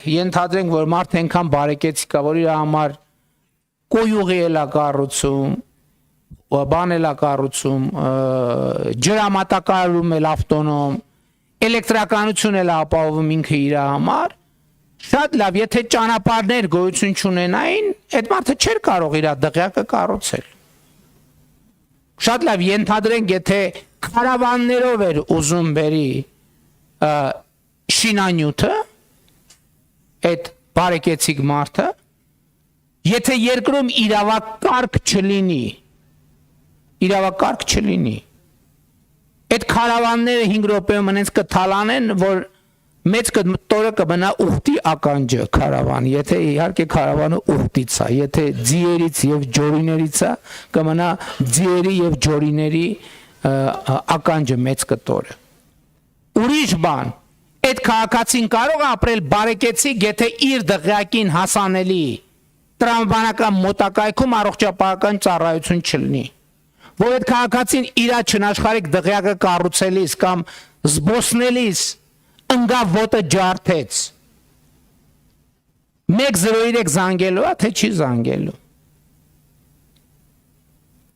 Ենթադրենք, որ մարդ այնքան բարեկեցիկ է, որ իր համար կոյուղի էլա կառուցում, բան էլա կառուցում, ջրամատակարարում էլ ավտոնոմ, էլեկտրականություն էլ ապահովում ինքը իր համար, շատ լավ, եթե ճանապարհներ գոյություն չունենային, այդ մարդը չէր կարող իր դղյակը կառուցել։ Շատ լավ, ենթադրենք, եթե քարավաններով էր ուզում բերի շինանյութը, այդ բարեկեցիկ մարդը, եթե երկրում իրավակարգ չլինի, այդ քարավանները 5 րոպեում հենց կթալանեն, որ մեծ տորը կմնա ուխտի ականջը քարավան, եթե իհարկե քարավանը ուխտից է, եթե ձիերից եւ ջորիներից է, կմնա ձիերի եւ ջորիների ականջը մեծ կտորը։ Ուրիշ բան, այդ քաղաքացին կարող է ապրել բարեկեցիկ, եթե իր դղյակին հասանելի տրամաբանական մոտակայքում առողջապահական ծառայություն չլինի, որ այդ քաղաքացին իր չնաշխարհիկ դղյակը կառուցելիս կամ զբոսնելիս ընկավ ոտը ջարդեց, 103 զանգելու է, թե չի զանգելու։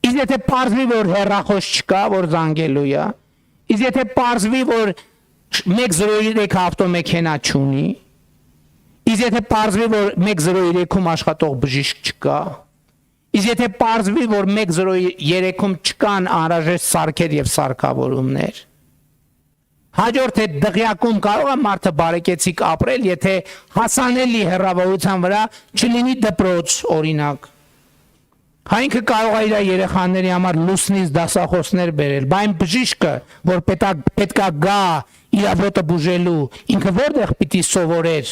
Իսկ եթե պարզվի, որ հեռախոս չկա, որ զանգելու է, իսկ եթե պարզվի, որ 103 ավտոմեքենա չունի, իսկ եթե պարզվի, որ 103-ում աշխատող բժիշկ չկա, իսկ եթե պարզվի, որ 103-ում չկան անհրաժեշտ սարքեր եւ սարքավորումներ, հաջորդ այդ դղյակում կարող է մարդը բարեկեցիկ ապրել, եթե հասանելի հեռավորության վրա չլինի դպրոց, օրինակ։ Ինքը կարող է իր երեխաների համար լուսնից դասախոսներ բերել, բայց բժիշկը, որ պետքա գա իր ոտը բուժելու, ինքը որտեղ պիտի սովորեր